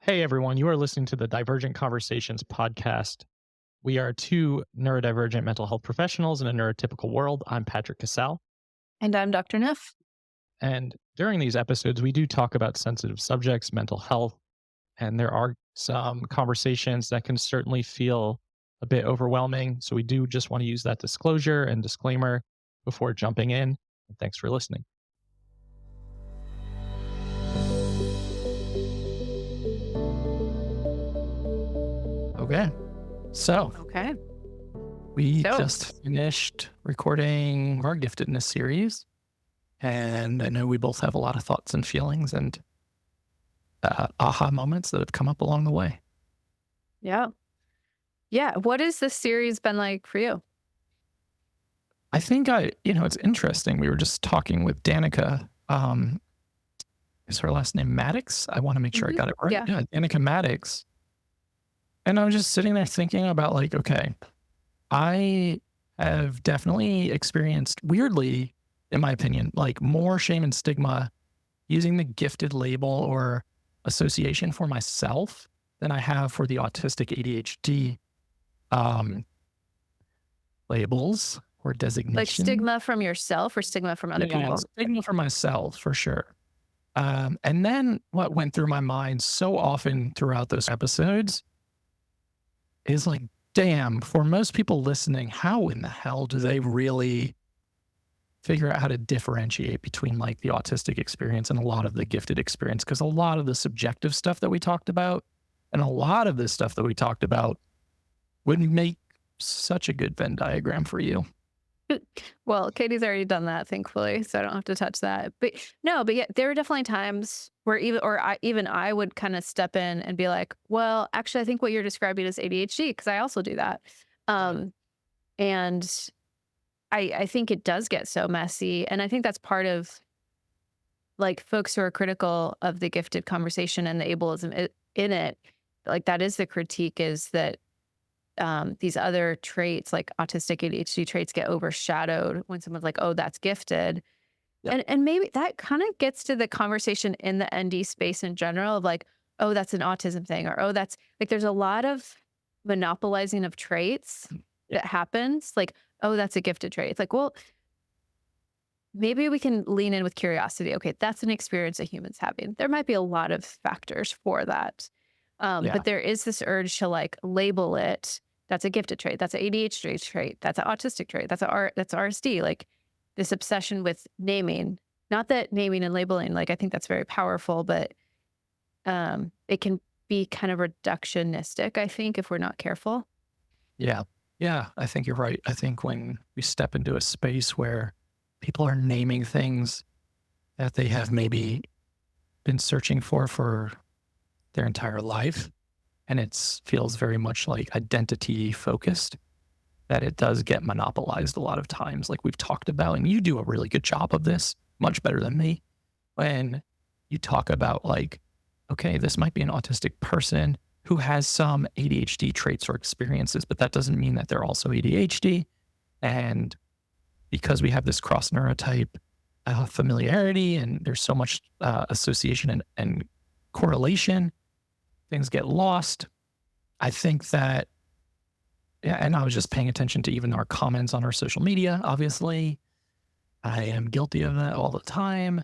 Hey everyone, you are listening to the Divergent Conversations podcast. We are two neurodivergent mental health professionals in a neurotypical world. I'm Patrick Casale. And I'm Dr. Neff. And during these episodes, we do talk about sensitive subjects, mental health, and there are some conversations that can certainly feel a bit overwhelming. So we do just want to use that disclosure and disclaimer before jumping in. And thanks for listening. Okay. So Okay. we So, just finished recording our Giftedness series. And I know we both have a lot of thoughts and feelings and aha moments that have come up along the way. yeah. Yeah. What has this series been like for you? I think it's interesting. We were just talking with Danica. Is her last name Maddox? I want to make sure I Hmm. got it right. Yeah. Yeah, Danica Maddox. And I was just sitting there thinking about okay, I have definitely experienced weirdly, in my opinion, like more shame and stigma using the gifted label or association for myself than I have for the autistic ADHD um, labels or Like designation. stigma from yourself or stigma from other Yeah, people? stigma for myself for sure. And then what went through my mind so often throughout those episodes is like, damn, for most people listening, how in the hell do they really figure out how to differentiate between like the autistic experience and a lot of the gifted experience? Because a lot of the subjective stuff that we talked about and a lot of this stuff that we talked about would make such a good Venn diagram for you. Well, Katie's already done that, thankfully, so I don't have to touch that. But no, but yeah, there were definitely times where even I would kind of step in and be like, well, actually, I think what you're describing is ADHD because I also do that. Yeah. Um, and I think it does get so messy. And I think that's part of like folks who are critical of the gifted conversation and the in it. Like that is the critique is that these other traits like autistic ADHD traits get overshadowed when someone's like, oh, that's gifted. Yep. And maybe that kind of gets to the conversation in the ND space in general of like, oh, that's an autism thing, or oh, that's like there's a lot of monopolizing of traits Yeah. that happens. Like, oh, that's a gifted trait. It's like, well, maybe we can lean in with curiosity. Okay, that's an experience that humans having. There might be a lot of factors for that. Yeah. But there is this urge to like label it. That's a gifted trait. That's an ADHD trait. That's an autistic trait. That's RSD. Like this obsession with naming. Not that naming and labeling, like I think that's very powerful, but it can be kind of reductionistic, I think, if we're not careful. Yeah. Yeah. I think you're right. I think when we step into a space where people are naming things that they have maybe been searching for their entire life, and it feels very much like identity focused, that it does get monopolized a lot of times, like we've talked about. And you do a really good job of this, much better than me, when you talk about like, okay, this might be an autistic person who has some ADHD traits or experiences, but that doesn't mean that they're also ADHD. And because we have this cross neurotype familiarity and there's so much association and correlation, things get lost. I think that, yeah, and I was just paying attention to even our comments on our social media. Obviously, I am guilty of that all the time.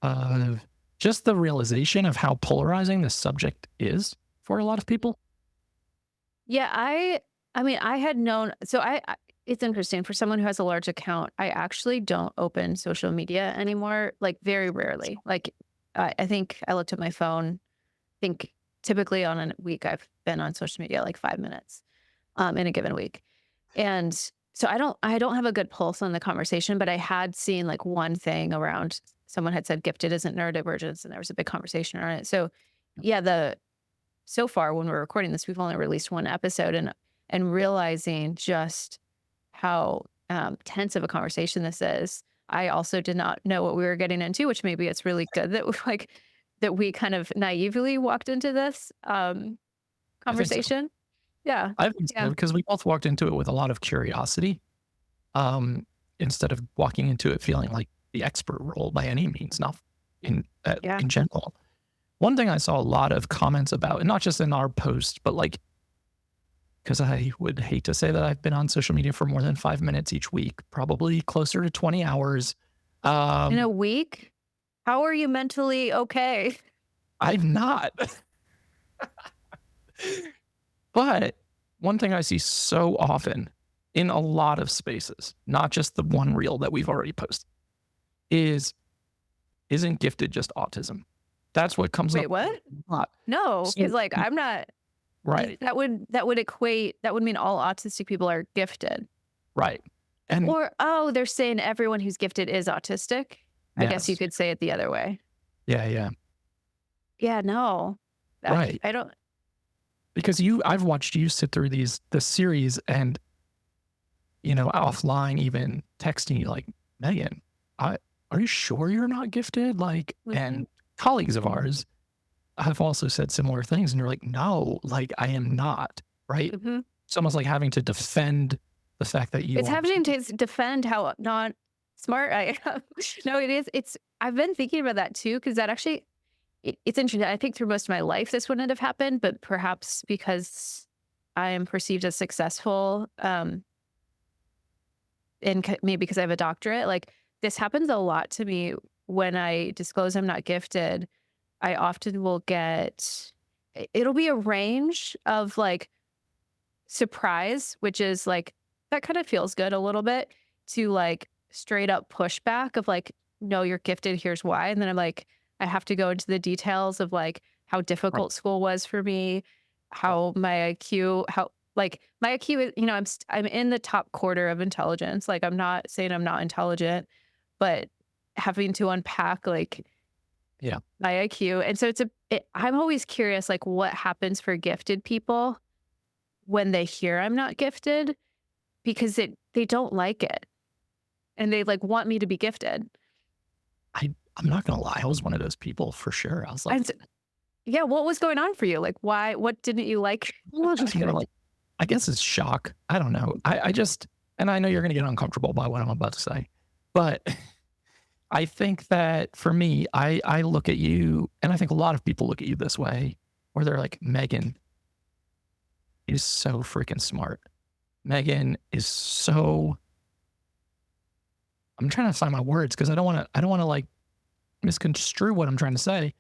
Of just the realization of how polarizing this subject is for a lot of people. Yeah, I mean, I had known so I it's interesting for someone who has a large account, I actually don't open social media anymore, like very rarely. Like I think I looked at my phone, I think typically on a week I've been on social media like 5 minutes in a given week. And so I don't have a good pulse on the conversation, but I had seen like one thing around someone had said gifted isn't neurodivergence and there was a big conversation around it. So yeah, the so far when we're recording this, we've only released one episode and realizing just how tense of a conversation this is. I also did not know what we were getting into, which maybe it's really good that we that we kind of naively walked into this I think so. conversation. Yeah. I think so Yeah. because we both walked into it with a lot of curiosity, instead of walking into it feeling like the expert role by any means, not Yeah. in general. one thing I saw a lot of comments about, and not just in our post, but like, because I would hate to say that I've been on social media for more than 5 minutes each week, probably closer to 20 hours. In a Um, week? How are you mentally okay? I'm not. But one thing I see so often in a lot of spaces, not just the one reel that we've already posted, is isn't gifted just autism? That's what comes Wait, up what? a lot. No, because So, like I'm not. right, That would mean all autistic people are gifted. right. And Or oh, they're saying everyone who's gifted is autistic. I guess you yes, could say it the other way. yeah, yeah, Yeah, no. right. I don't. Because I've watched you sit through the series and, offline, even texting you like, Megan, are you sure you're not gifted? Like, Mhm, and colleagues of ours have also said similar things. And you're like, no, like I am not. Right. mhm. It's almost like having to defend the fact that you It's are. happening to defend how not smart I am. No, it is. I've been thinking about that too, because that actually, it's interesting. I think through most of my life, this wouldn't have happened, but perhaps because I am perceived as successful, and maybe because I have a doctorate, like this happens a lot to me when I disclose I'm not gifted. I often will get, it'll be a range of like surprise, which is like, that kind of feels good a little bit, to like straight up pushback of like, no, you're gifted. Here's why. And then I'm like, I have to go into the details of like how Right. difficult school was for me, Right. how my IQ, how like my IQ is, I'm in the top quarter of intelligence. Like I'm not saying I'm not intelligent, but having to unpack like Yeah. my IQ. And so I'm always curious, like what happens for gifted people when they hear I'm not gifted, because they don't like it and they like want me to be gifted. I'm not going to lie. I was one of those people for sure. I was like, And yeah, what was going on for you? Like what didn't you like? well, just more like, I guess it's shock. I don't know. I just, and I know you're going to get uncomfortable by what I'm about to say, but I think that for me, I look at you, and I think a lot of people look at you this way, where they're like, Megan is so freaking smart. Megan is so. I'm trying to find my words because I don't want to like misconstrue what I'm trying to say.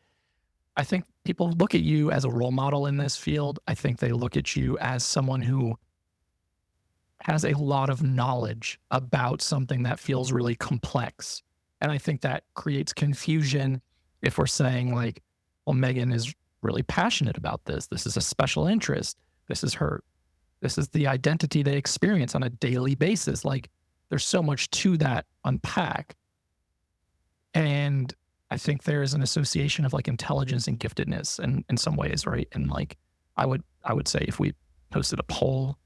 I think people look at you as a role model in this field. I think they look at you as someone who has a lot of knowledge about something that feels really complex. And I think that creates confusion if we're saying, like, well, Megan is really passionate about this. This is a special interest. This is her. This is the identity they experience on a daily basis. Like, there's so much to that unpack. And I think there is an association of like intelligence and giftedness in some ways, right? And like, I would say if we posted a poll,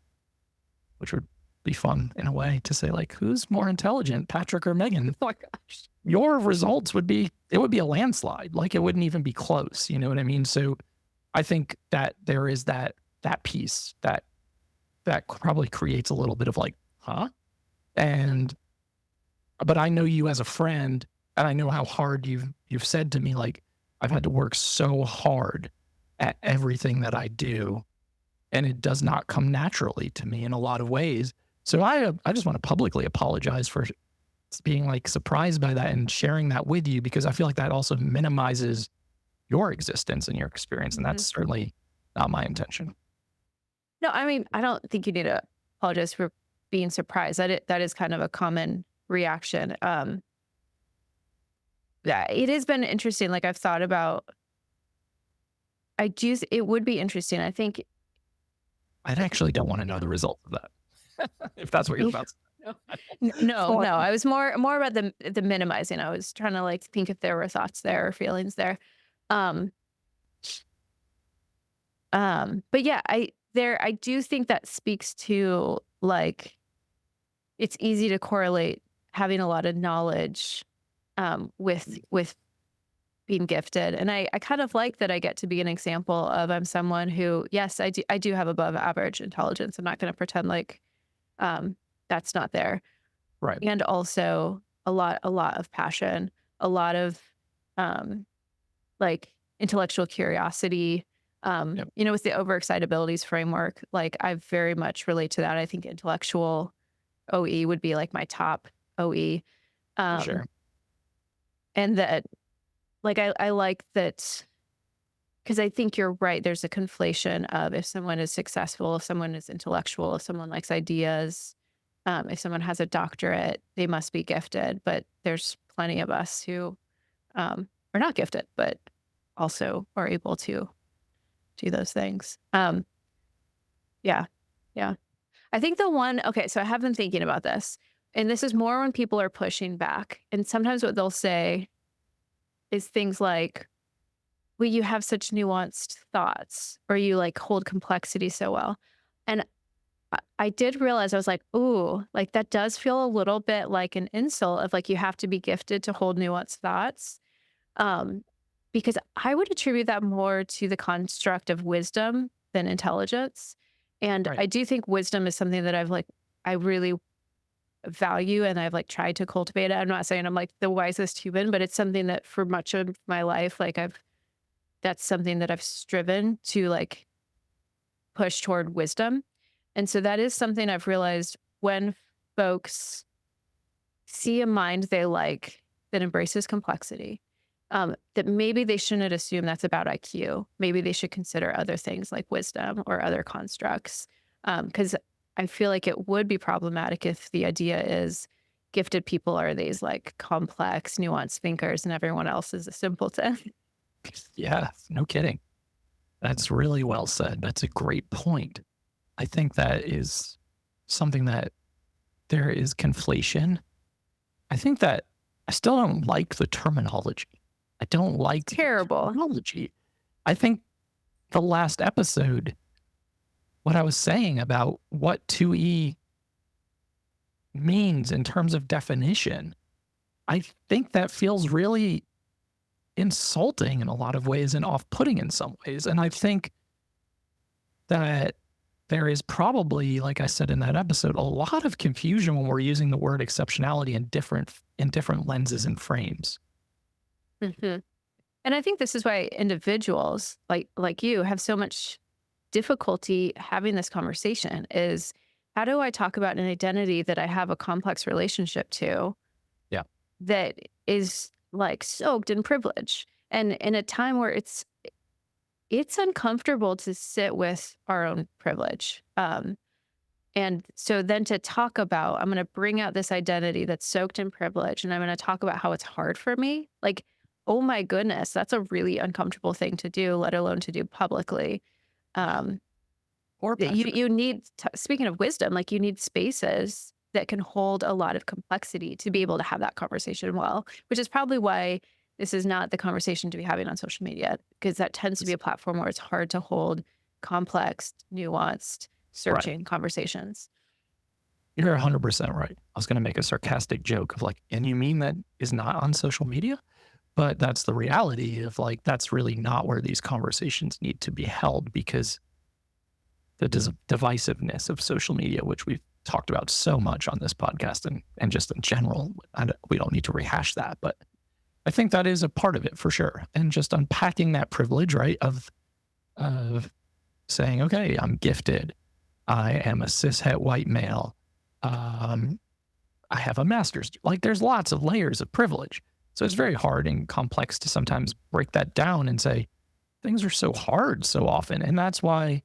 which would be fun in a way to say like, who's more intelligent, Patrick or Megan? Oh my gosh. Your results would be, it would be a landslide. Like it wouldn't even be close. You know what I mean? So I think that there is that piece that probably creates a little bit of like, huh? And, but I know you as a friend, and I know how hard you've said to me, like, I've had to work so hard at everything that I do, and it does not come naturally to me in a lot of ways. So I just want to publicly apologize for being like surprised by that and sharing that with you, because I feel like that also minimizes your existence and your experience, and Mhm. that's certainly not my intention. No, I mean, I don't think you need to apologize for being surprised. That is kind of a common reaction. Yeah, it has been interesting. Like I've thought about, it would be interesting. I think, I actually don't want to know the result of that, if that's what you're about to no, say. So, no. I was more about the minimizing. I was trying to like think if there were thoughts there or feelings there. Um, but yeah, I do think that speaks to like it's easy to correlate having a lot of knowledge with being gifted. And I kind of like that I get to be an example of I'm someone who, yes, I do have above average intelligence. I'm not going to pretend like um, that's not there. right. And also a lot of passion, a lot of um, like intellectual curiosity. Yep. With the overexcitabilities framework, like I very much relate to that. I think intellectual OE would be like my top OE. For Um, sure. and that, like, I like that because I think you're right. There's a conflation of if someone is successful, if someone is intellectual, if someone likes ideas, if someone has a doctorate, they must be gifted. But there's plenty of us who are not gifted, but also are able to do those things. Yeah. Yeah. I think okay, so I have been thinking about this, and this is more when people are pushing back. And sometimes what they'll say is things like, well, you have such nuanced thoughts, or you like hold complexity so well. And I did realize, I was like, ooh, like that does feel a little bit like an insult of like, you have to be gifted to hold nuanced thoughts. Um, because I would attribute that more to the construct of wisdom than intelligence. And Right. I do think wisdom is something that I really value, and I've like tried to cultivate it. I'm not saying I'm like the wisest human, but it's something that for much of my life, like that's something that I've striven to like push toward wisdom. And so that is something I've realized when folks see a mind they like that embraces complexity, that maybe they shouldn't assume that's about IQ. Maybe they should consider other things like wisdom or other constructs. Because I feel like it would be problematic if the idea is gifted people are these like complex, nuanced thinkers and everyone else is a simpleton. Yeah. No kidding. That's really well said. That's a great point. I think that is something that there is conflation. I think that I still don't like the terminology. I don't like the Terrible. terminology. I think the last episode, what I was saying about what 2E means in terms of definition, I think that feels really insulting in a lot of ways and off-putting in some ways. And I think that there is probably, like I said in that episode, a lot of confusion when we're using the word exceptionality in different lenses and frames. Mhm. And I think this is why individuals like you have so much difficulty having this conversation is how do I talk about an identity that I have a complex relationship to Yeah. that is like soaked in privilege and in a time where it's uncomfortable to sit with our own privilege. And so then to talk about, I'm going to bring out this identity that's soaked in privilege and I'm going to talk about how it's hard for me. Like, oh my goodness, that's a really uncomfortable thing to do, let alone to do publicly. Um, Or you need, speaking of wisdom, like you need spaces that can hold a lot of complexity to be able to have that conversation well, which is probably why this is not the conversation to be having on social media, because that tends to be a platform where it's hard to hold complex, nuanced, searching conversations. You're 100% right. I was going to make a sarcastic joke of like, and you mean that is not on social media? But that's the reality of like, that's really not where these conversations need to be held because the divisiveness of social media, which we've talked about so much on this podcast and just in general, we don't need to rehash that. But I think that is a part of it for sure. And just unpacking that privilege, right, of saying, okay, I'm gifted. I am a cishet white male. I have a master's. Like there's lots of layers of privilege. So it's very hard and complex to sometimes break that down and say things are so hard so often. And that's why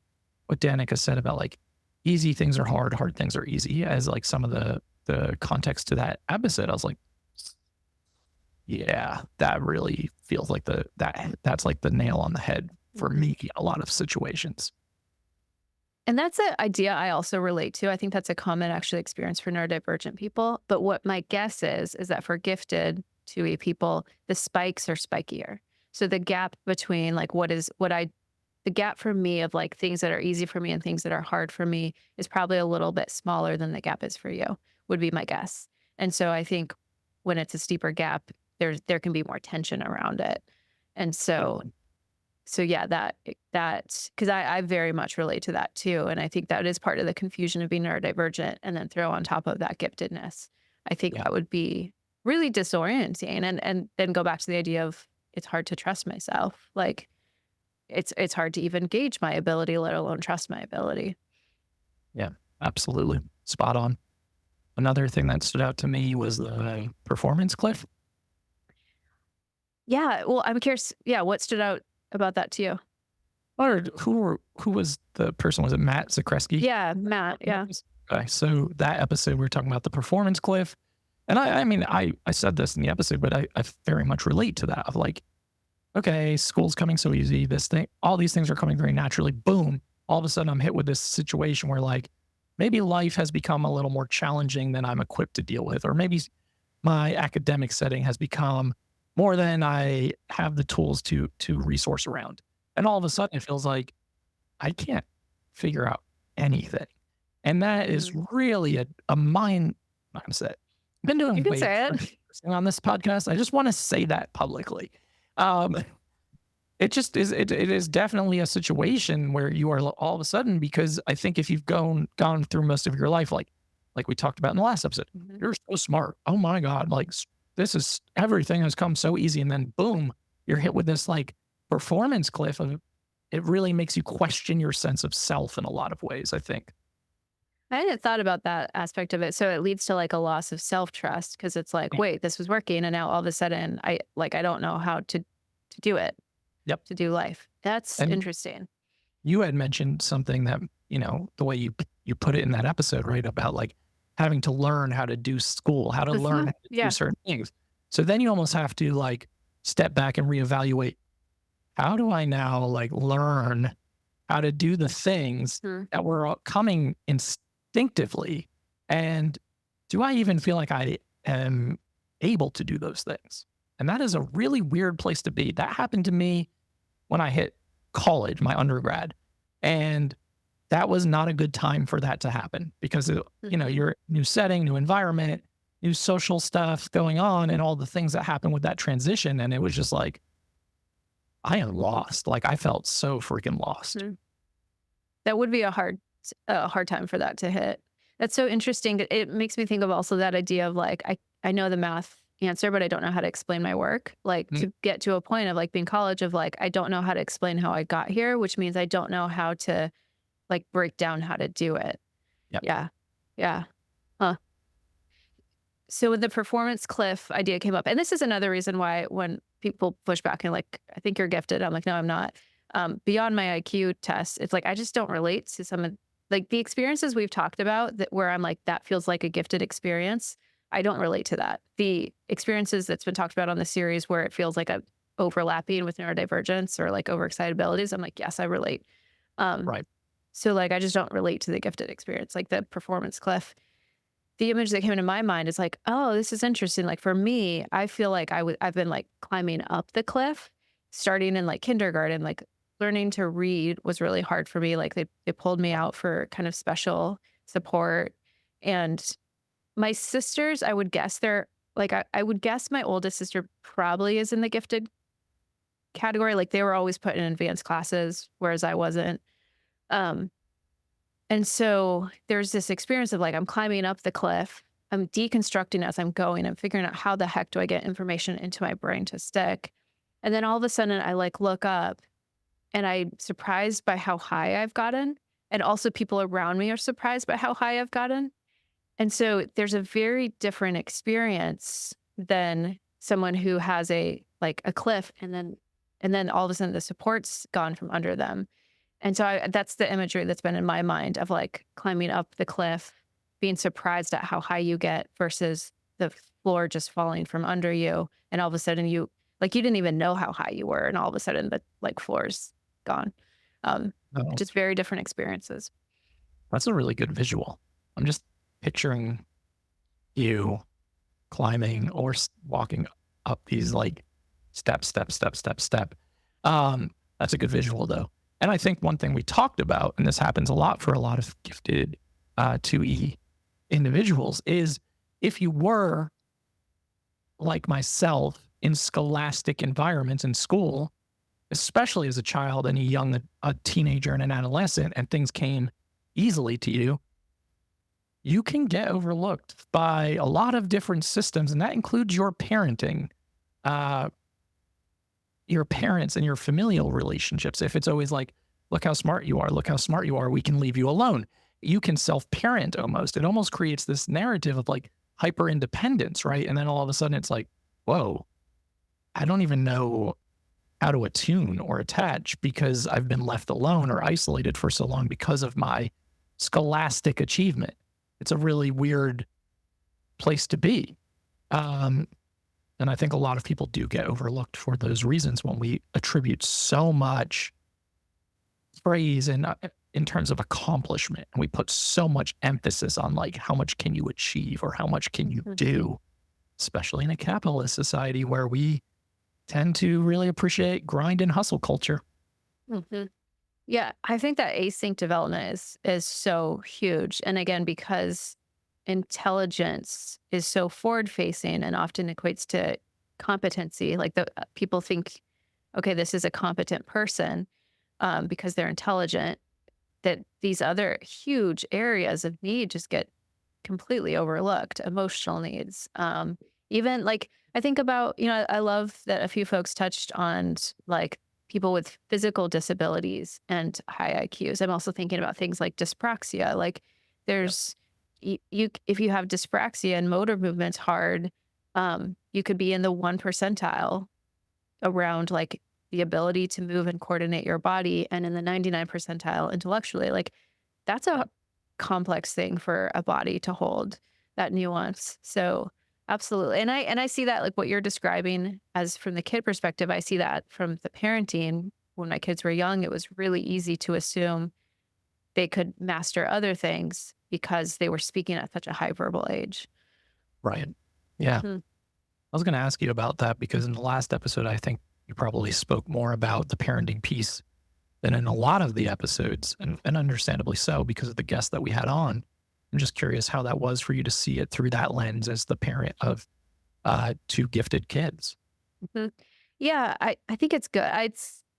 what Danica said about like easy things are hard, hard things are easy as like some of the context to that episode, I was like, yeah, that really feels like that's like the nail on the head for me, a lot of situations. And that's an idea I also relate to. I think that's a common actually experience for neurodivergent people. But what my guess is that for gifted 2E people, the spikes are spikier. So the gap between like the gap for me of like things that are easy for me and things that are hard for me is probably a little bit smaller than the gap is for you, would be my guess. And so I think when it's a steeper gap, there can be more tension around it. And so yeah, that because I very much relate to that too. And I think that is part of the confusion of being neurodivergent and then throw on top of that giftedness. I think that would be really disorienting and then go back to the idea of it's hard to trust myself. Like it's hard to even gauge my ability, let alone trust my ability. Yeah, absolutely. Spot on. Another thing that stood out to me was the performance cliff. Yeah. Well, I'm curious. Yeah. What stood out about that to you? Or who was the person? Was it Matt Zakreski? Yeah. Matt. Yeah. Okay, so that episode we were talking about the performance cliff, and I mean I said this in the episode, but I very much relate to that of like, okay, school's coming so easy, this thing, all these things are coming very naturally. Boom, all of a sudden I'm hit with this situation where like maybe life has become a little more challenging than I'm equipped to deal with, or maybe my academic setting has become more than I have the tools to resource around, and all of a sudden it feels like I can't figure out anything. And that is Mhm. really a mind, I'm not gonna say it. I've been You doing can way say too it. much on this podcast. I just want to say that publicly. Um, it just is, it is definitely a situation where you are all of a sudden, because I think if you've gone through most of your life, like we talked about in the last episode, Mhm. you're so smart. Oh my God, like this is, everything has come so easy. And then boom, you're hit with this like performance cliff of, it really makes you question your sense of self in a lot of ways, I think. I hadn't thought about that aspect of it. So it leads to like a loss of self-trust because it's like, Yeah. wait, this was working and now all of a sudden I don't know how to do it, Yep. to do life. That's And interesting. you had mentioned something that, the way you put it in that episode, right? About like having to learn how to do school, how to learn how to do Yeah. certain things. So then you almost have to like step back and reevaluate, how do I now like learn how to do the things Mhm. that were all coming instinctively? And do I even feel like I am able to do those things? And that is a really weird place to be. That happened to me when I hit college, my undergrad. And that was not a good time for that to happen because, Mhm. you're new setting, new environment, new social stuff going on, and all the things that happen with that transition. And it was just like, I am lost. Like I felt so freaking lost. Mhm. That would be a hard time for that to hit. That's so interesting. It makes me think of also that idea of like, I know the math answer, but I don't know how to explain my work. Like Mm, to get to a point of like being college of like, I don't know how to explain how I got here, which means I don't know how to like break down how to do it. yep. Yeah. Yeah. Huh. So when the performance cliff idea came up, and this is another reason why when people push back and like, I think you're gifted, I'm like, no, I'm not. Beyond my IQ test, it's like I just don't relate to some of like the experiences we've talked about that where I'm like, that feels like a gifted experience. I don't relate to that. The experiences that's been talked about on the series where it feels like a overlapping with neurodivergence or like overexcitabilities, I'm like, yes, I relate. Um, Right. so like I just don't relate to the gifted experience, like the performance cliff. The image that came into my mind is like, oh, this is interesting. Like for me, I feel like I've been like climbing up the cliff, starting in like kindergarten, like learning to read was really hard for me. Like they pulled me out for kind of special support. And my sisters, I would guess they're like, I would guess my oldest sister probably is in the gifted category. Like they were always put in advanced classes, whereas I wasn't. Um, and so there's this experience of like, I'm climbing up the cliff. I'm deconstructing as I'm going. I'm figuring out how the heck do I get information into my brain to stick. And then all of a sudden I like look up and I'm surprised by how high I've gotten. And also people around me are surprised by how high I've gotten. And so there's a very different experience than someone who has a cliff and then all of a sudden the support's gone from under them. And so that's the imagery that's been in my mind of like climbing up the cliff, being surprised at how high you get versus the floor just falling from under you. And all of a sudden you didn't even know how high you were. And all of a sudden the like floor's gone. Um, No, just very different experiences. that's a really good visual. I'm just picturing you climbing or walking up these like step, step, step, step, step. That's a good visual though. And I think one thing we talked about, and this happens a lot for a lot of gifted 2E individuals, is if you were like myself in scholastic environments in school, especially as a child and a teenager and an adolescent, and things came easily to you, you can get overlooked by a lot of different systems, and that includes your parenting. Uh, your parents and your familial relationships. If it's always like, look how smart you are, look how smart you are, we can leave you alone. You can self-parent almost. It almost creates this narrative of like hyper independence, right? And then all of a sudden it's like, whoa, I don't even know how to attune or attach because I've been left alone or isolated for so long because of my scholastic achievement. It's a really weird place to be. And I think a lot of people do get overlooked for those reasons when we attribute so much praise and in terms of accomplishment, and we put so much emphasis on like how much can you achieve or how much can you do, especially in a capitalist society where we tend to really appreciate grind and hustle culture. Mhm. Yeah, I think that async development is so huge. And again, because intelligence is so forward facing and often equates to competency, like the people think, okay, this is a competent person because they're intelligent, that these other huge areas of need just get completely overlooked. Emotional needs, even like I think about, I love that a few folks touched on like people with physical disabilities and high IQs. I'm also thinking about things like dyspraxia. Like there's you if you have dyspraxia and motor movement's hard, you could be in the 1 percentile around like the ability to move and coordinate your body, and in the 99 percentile intellectually. Like that's a complex thing for a body to hold, that nuance. So absolutely. And I see that like what you're describing as from the kid perspective, I see that from the parenting. When my kids were young, it was really easy to assume they could master other things because they were speaking at such a high verbal age. Right. Yeah. Hmm. I was going to ask you about that because in the last episode, I think you probably spoke more about the parenting piece than in a lot of the episodes, and understandably so because of the guests that we had on. I'm just curious how that was for you to see it through that lens as the parent of 2 gifted kids. Mhm. Yeah, I think it's good.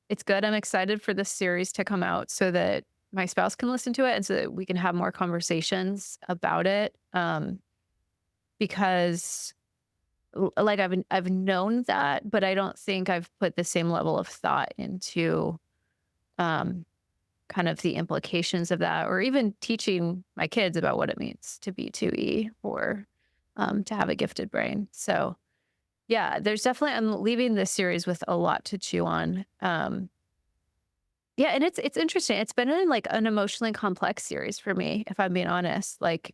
It's good. I'm excited for this series to come out so that my spouse can listen to it and so that we can have more conversations about it. Because like I've known that, but I don't think I've put the same level of thought into um, kind of the implications of that, or even teaching my kids about what it means to be 2E or to have a gifted brain. So yeah, there's definitely, I'm leaving this series with a lot to chew on. Yeah, and it's interesting. It's been in like an emotionally complex series for me, if I'm being honest. Like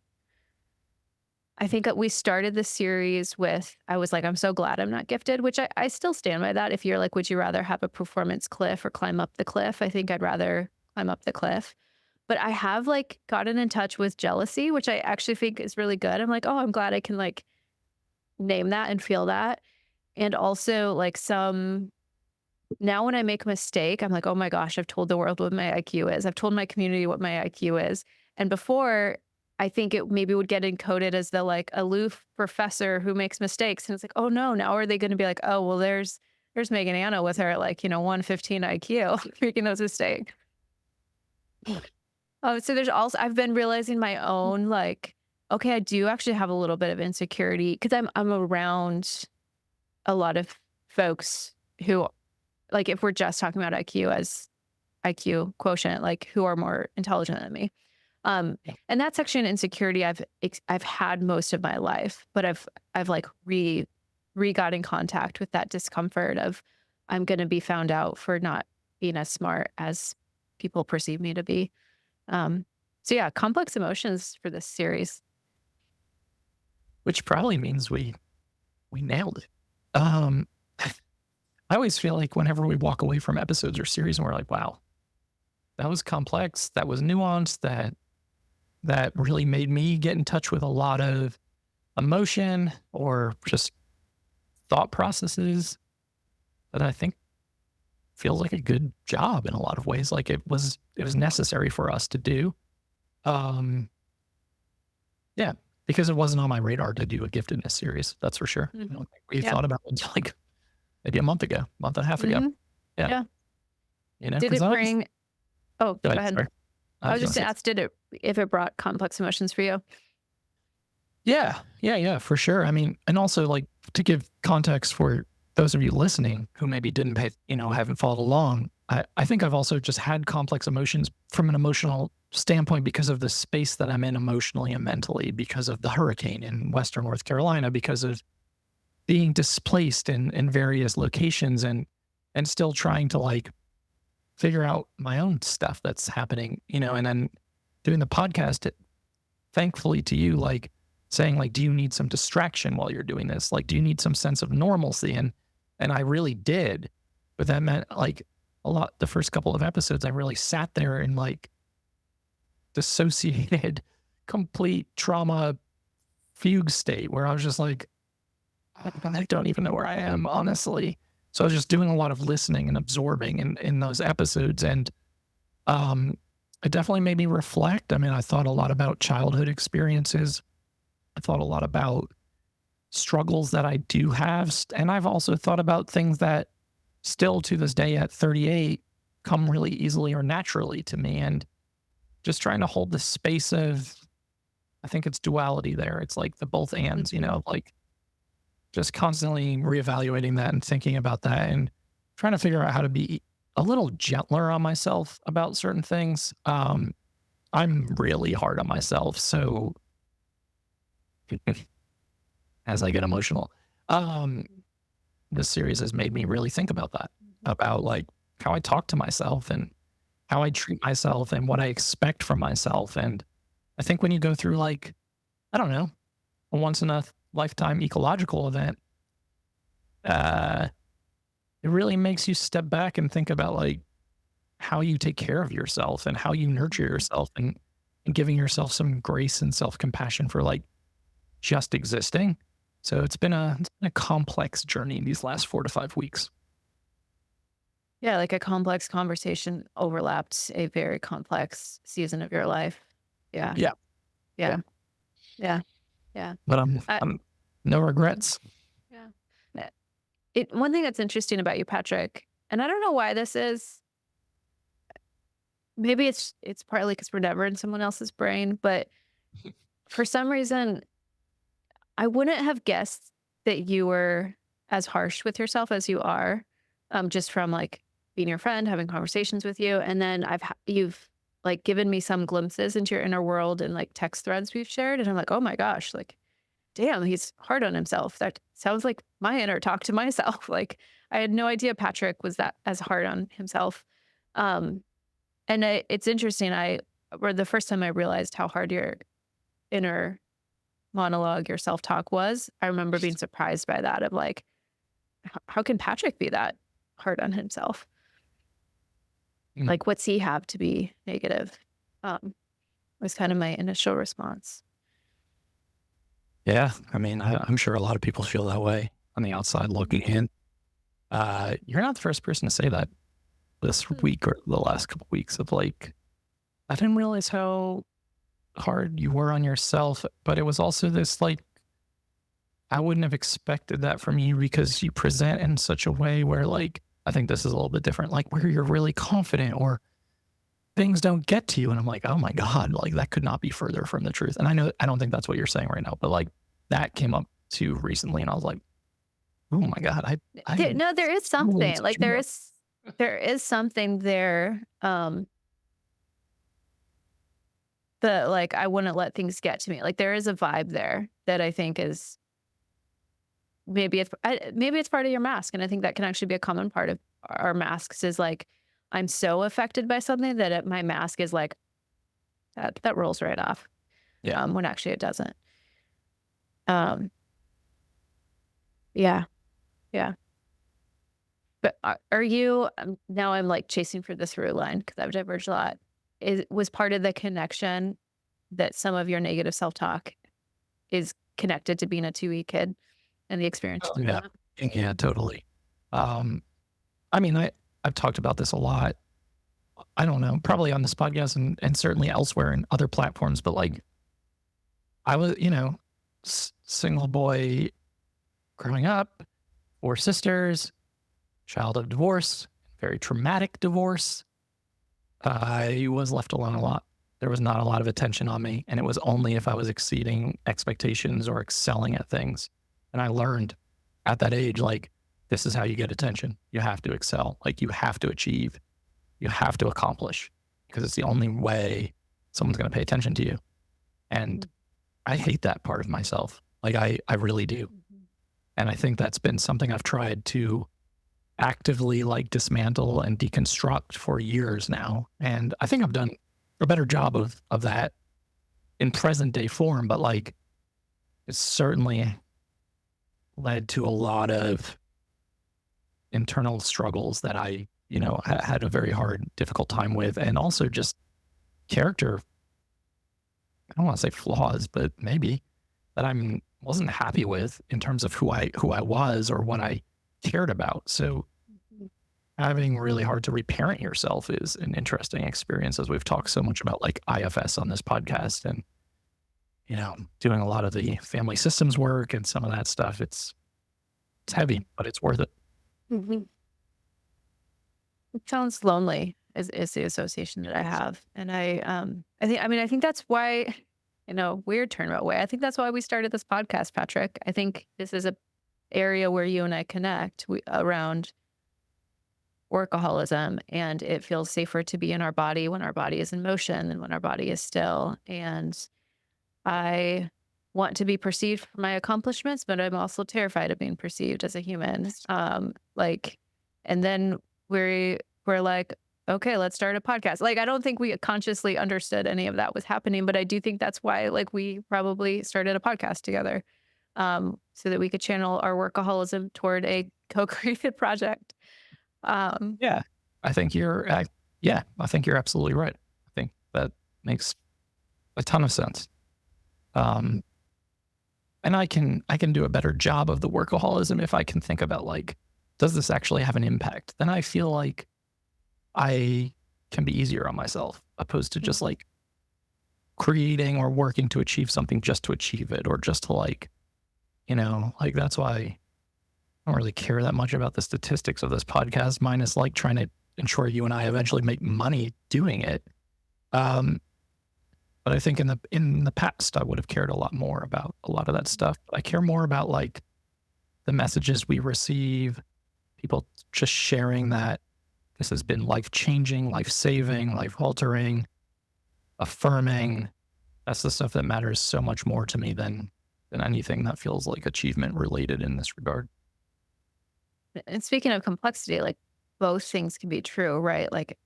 I think that we started the series with, I was like, I'm so glad I'm not gifted, which I still stand by that. If you're like, would you rather have a performance cliff or climb up the cliff? I think I'd rather climb up the cliff. But I have like gotten in touch with jealousy, which I actually think is really good. I'm like, oh, I'm glad I can like name that and feel that. And also like now when I make a mistake, I'm like, oh my gosh, I've told the world what my IQ is. I've told my community what my IQ is. And before, I think it maybe would get encoded as the like aloof professor who makes mistakes. And it's like, oh no, now are they going to be like, oh, well, there's Megan Anna with her like, 115 IQ making those mistakes. So there's also, I've been realizing my own like, okay, I do actually have a little bit of insecurity because I'm around a lot of folks who, like, if we're just talking about IQ as IQ quotient, like who are more intelligent than me. And that's actually an insecurity I've had most of my life, but I've like got in contact with that discomfort of I'm going to be found out for not being as smart as people perceive me to be. So yeah, complex emotions for this series. Which probably means we nailed it. I always feel like whenever we walk away from episodes or series and we're like, wow, that was complex, that was nuanced, that really made me get in touch with a lot of emotion or just thought processes that I think feels like a good job in a lot of ways. Like it was necessary for us to do. Yeah, because it wasn't on my radar to do a giftedness series. That's for sure. I don't think we thought about it until like maybe a month and a half ago. Yeah. Did it bring, oh, go ahead. Sorry. I was just going to ask, if it brought complex emotions for you? Yeah, for sure. I mean, and also like to give context for those of you listening who maybe didn't pay, haven't followed along, I think I've also just had complex emotions from an emotional standpoint because of the space that I'm in emotionally and mentally, because of the hurricane in Western North Carolina, because of being displaced in various locations and still trying to like figure out my own stuff that's happening, and then doing the podcast, thankfully to you, like saying like, do you need some distraction while you're doing this? Like, do you need some sense of normalcy? And I really did, but that meant like the first couple of episodes, I really sat there in like dissociated, complete trauma fugue state where I was just like, I don't even know where I am, honestly. So I was just doing a lot of listening and absorbing in those episodes. And it definitely made me reflect. I mean, I thought a lot about childhood experiences. I thought a lot about struggles that I do have. And I've also thought about things that still to this day at 38 come really easily or naturally to me. And just trying to hold the space of, I think it's duality there. It's like the both ands, like just constantly reevaluating that and thinking about that and trying to figure out how to be a little gentler on myself about certain things. I'm really hard on myself. So as I get emotional, this series has made me really think about that, about like how I talk to myself and how I treat myself and what I expect from myself. And I think when you go through like, I don't know, a once in a lifetime ecological event, it really makes you step back and think about like how you take care of yourself and how you nurture yourself and giving yourself some grace and self-compassion for like just existing. So it's been a complex journey these last 4 to 5 weeks. Yeah, like a complex conversation overlapped a very complex season of your life. Yeah. Yeah. Yeah. Yeah. Yeah. But I'm no regrets. Yeah. One thing that's interesting about you, Patrick, and I don't know why this is, maybe it's partly because we're never in someone else's brain, but for some reason, I wouldn't have guessed that you were as harsh with yourself as you are, just from like being your friend, having conversations with you. And then you've like given me some glimpses into your inner world and like text threads we've shared. And I'm like, oh my gosh, like, damn, he's hard on himself. That sounds like my inner talk to myself. Like I had no idea Patrick was that as hard on himself. And it's interesting. The first time I realized how hard your inner monologue, your self-talk was, I remember being surprised by that of like, how can Patrick be that hard on himself? Like, what's he have to be negative? Was kind of my initial response. Yeah. I mean, I'm sure a lot of people feel that way on the outside looking in. You're not the first person to say that this week or the last couple of weeks of like, I didn't realize how hard you were on yourself, but it was also this like, I wouldn't have expected that from you because you present in such a way where like, I think this is a little bit different, like where you're really confident or things don't get to you. And I'm like, oh my God, like that could not be further from the truth. And I don't think that's what you're saying right now, but like that came up too recently. And I was like, oh my God, no, there is something like there is something there. The like, I wouldn't let things get to me. Like there is a vibe there that I think is maybe it's part of your mask. And I think that can actually be a common part of our masks is like, I'm so affected by something that my mask is like, that rolls right off. Yeah. When actually it doesn't. Yeah. Yeah. But are you, now I'm like chasing for the through line because I've diverged a lot. Was part of the connection that some of your negative self-talk is connected to being a 2E kid and the experience? Oh, yeah. Yeah, totally. I mean, I've talked about this a lot. I don't know, probably on this podcast and certainly elsewhere in other platforms, but like I was, single boy growing up, 4 sisters, child of divorce, very traumatic divorce. I was left alone a lot. There was not a lot of attention on me. And it was only if I was exceeding expectations or excelling at things. And I learned at that age, like this is how you get attention. You have to excel. Like, you have to achieve. You have to accomplish, because it's the only way someone's going to pay attention to you. And I hate that part of myself. Like, I really do. And I think that's been something I've tried to actively like dismantle and deconstruct for years now. And I think I've done a better job of that in present day form, but like, it's certainly led to a lot of internal struggles that I, had a very hard, difficult time with. And also just character, I don't want to say flaws, but maybe that wasn't happy with in terms of who I was or what I cared about. So having really hard to reparent yourself is an interesting experience, as we've talked so much about like IFS on this podcast, and doing a lot of the family systems work and some of that stuff. It's heavy, but it's worth it. Mhm. It sounds lonely is the association that I have. And I think that's why, weird turnabout way. I think that's why we started this podcast, Patrick. I think this is a area where you and I connect around workaholism, and it feels safer to be in our body when our body is in motion than when our body is still. And I want to be perceived for my accomplishments, but I'm also terrified of being perceived as a human. And then we're like, okay, let's start a podcast. Like, I don't think we consciously understood any of that was happening, but I do think that's why, like, we probably started a podcast together, so that we could channel our workaholism toward a co-created project. Yeah, I think I think you're absolutely right. I think that makes a ton of sense. And I can do a better job of the workaholism if I can think about, like, does this actually have an impact? Then I feel like I can be easier on myself, opposed to just like creating or working to achieve something just to achieve it, or just to like that's why I don't really care that much about the statistics of this podcast. Mine is like trying to ensure you and I eventually make money doing it. But I think in the past, I would have cared a lot more about a lot of that stuff. I care more about like the messages we receive, people just sharing that this has been life-changing, life-saving, life-altering, affirming. That's the stuff that matters so much more to me than anything that feels like achievement related in this regard. And speaking of complexity, like, both things can be true, right? Like,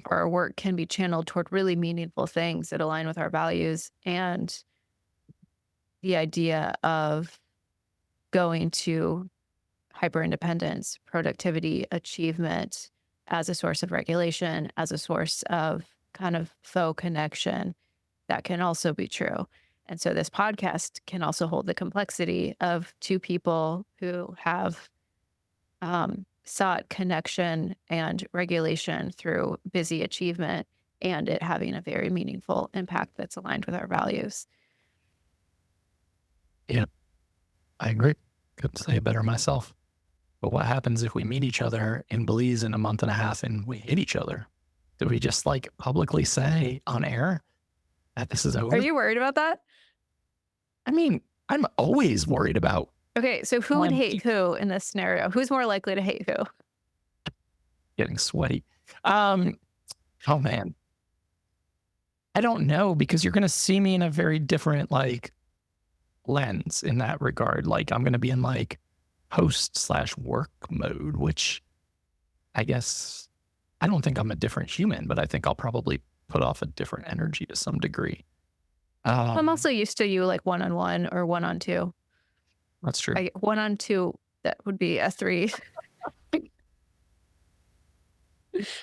our work can be channeled toward really meaningful things that align with our values, and the idea of going to hyper-independence, productivity, achievement as a source of regulation, as a source of kind of faux connection, that can also be true. And so this podcast can also hold the complexity of two people who have sought connection and regulation through busy achievement, and it having a very meaningful impact that's aligned with our values. Yeah, I agree. Couldn't say it better myself. But what happens if we meet each other in Belize in a month and a half and we hate each other? Do we just like publicly say on air that this is over? Are you worried about that? I mean, I'm always worried about. Okay, so who would hate who in this scenario? Who's more likely to hate who? Getting sweaty. Oh man. I don't know, because you're going to see me in a very different like lens in that regard. Like, I'm going to be in like host/work mode, which I guess, I don't think I'm a different human, but I think I'll probably put off a different energy to some degree. I'm also used to you like one-on-one or one-on-two. That's true. One-on-two, that would be a 3.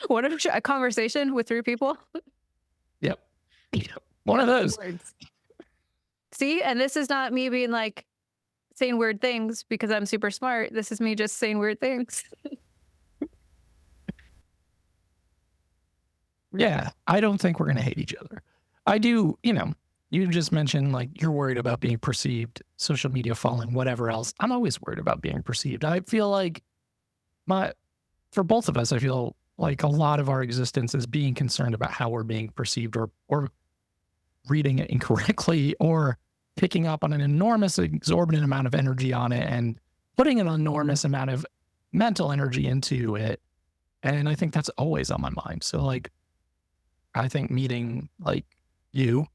What if a conversation with 3 people? Yep. One of those. See, and this is not me being like saying weird things because I'm super smart. This is me just saying weird things. Yeah, I don't think we're going to hate each other. I do, you just mentioned like you're worried about being perceived, social media following, whatever else. I'm always worried about being perceived. I feel like for both of us, I feel like a lot of our existence is being concerned about how we're being perceived, or reading it incorrectly, or picking up on an enormous, exorbitant amount of energy on it and putting an enormous amount of mental energy into it. And I think that's always on my mind. So like, I think meeting like you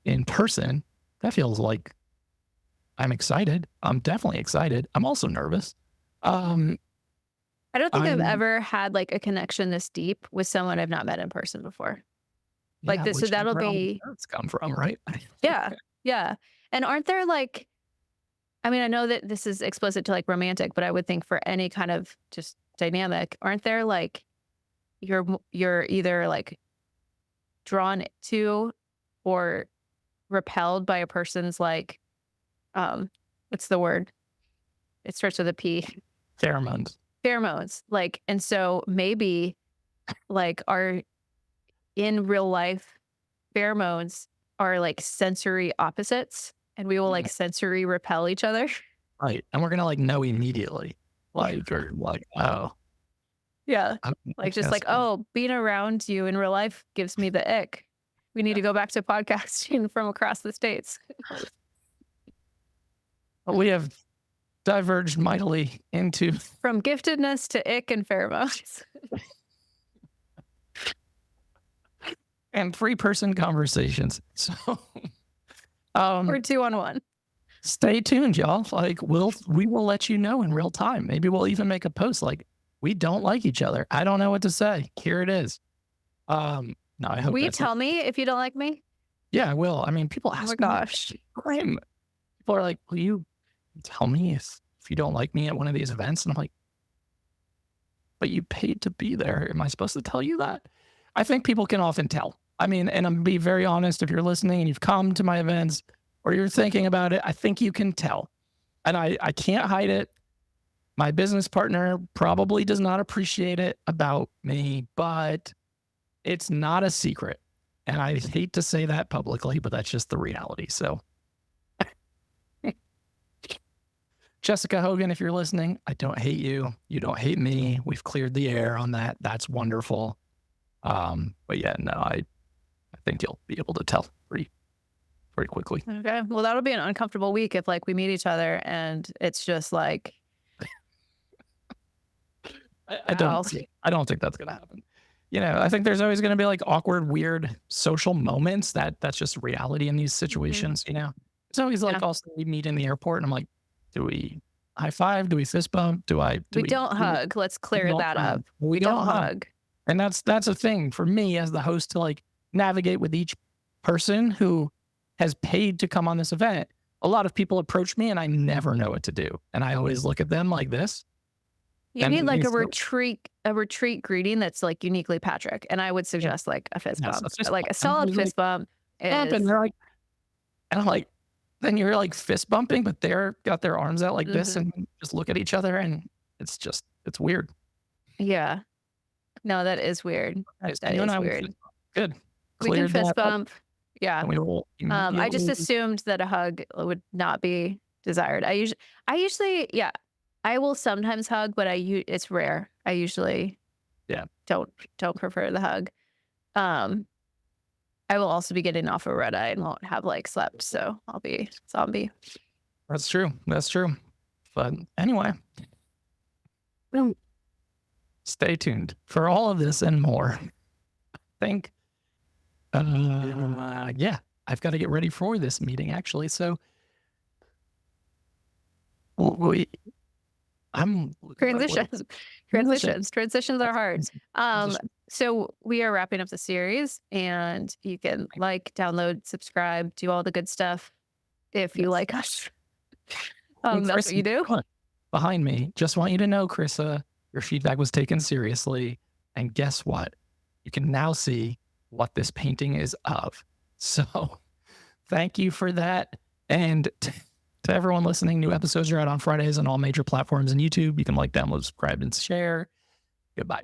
in person, that feels like I'm excited. I'm definitely excited. I'm also nervous. Um, I don't think I've I'm, ever had like a connection this deep with someone I've not met in person before. Like yeah, this, so which is that'll where all the be, nerves come from, right? yeah, yeah. And aren't there like, I mean, I know that this is explicit to like romantic, but I would think for any kind of just dynamic, aren't there like you're either like drawn to or repelled by a person's like what's the word? It starts with a P. Pheromones. Pheromones. Like, and so maybe like our in real life pheromones are like sensory opposites and we will like sensory repel each other. Right. And we're going to like know immediately. Like, or like, oh, Yeah. I'm, Like just yes, like, oh, being around you in real life gives me the ick. We need to go back to podcasting from across the states. we have diverged mightily into From giftedness to ick and pheromones. and 3-person conversations. So, Or 2-on-1. stay tuned, y'all. Like we will let you know in real time. Maybe we'll even make a post like we don't like each other. I don't know what to say. Here it is. No, I hope Will you that's tell me if you don't like me? yeah, I will. I mean, people Oh ask my me gosh. crime. People are like, will you tell me if you don't like me at one of these events? And I'm like, but you paid to be there. Am I supposed to tell you that? I think people can often tell. I mean, and I'm be very honest, if you're listening and you've come to my events or you're thinking about it, I think you can tell. And I can't hide it. My business partner probably does not appreciate it about me, but it's not a secret. And I hate to say that publicly, but that's just the reality. So Jessica Hogan, if you're listening, I don't hate you. You don't hate me. We've cleared the air on that. That's wonderful. But yeah, no, I think you'll be able to tell pretty quickly. Okay. Well, that'll be an uncomfortable week if like we meet each other and it's just like I don't think that's gonna happen. You know, I think there's always gonna be like awkward, weird social moments that's just reality in these situations, you know. It's always like also we meet in the airport and I'm like, do we high five? Do we fist bump? we don't hug. Let's clear that up. We don't hug. And that's a thing for me as the host to like navigate with each person who has paid to come on this event. A lot of people approach me and I never know what to do. And I always look at them like this. You need like a retreat greeting that's like uniquely Patrick. And I would suggest like a fist bump. Like a solid fist bump is... And they're like, and I'm like, then you're like fist bumping, but they're got their arms out like this and just look at each other and it's weird. Yeah. No, that is weird. Nice. That is weird. Good. We can fist bump. Yeah. We will, I just assumed that a hug would not be desired. I usually, yeah, I will sometimes hug, but it's rare. I usually, don't prefer the hug. I will also be getting off a red eye and won't have like slept, so I'll be zombie. That's true. But anyway, stay tuned for all of this and more. I think, I've got to get ready for this meeting actually. So Transitions are hard. So we are wrapping up the series and you can like, download, subscribe, do all the good stuff if you like us. That's what you do. Behind me, just want you to know, Carissa, your feedback was taken seriously. And guess what? You can now see what this painting is of. So thank you for that. And to everyone listening, new episodes are out on Fridays on all major platforms and YouTube. You can like, download, subscribe, and share. Goodbye.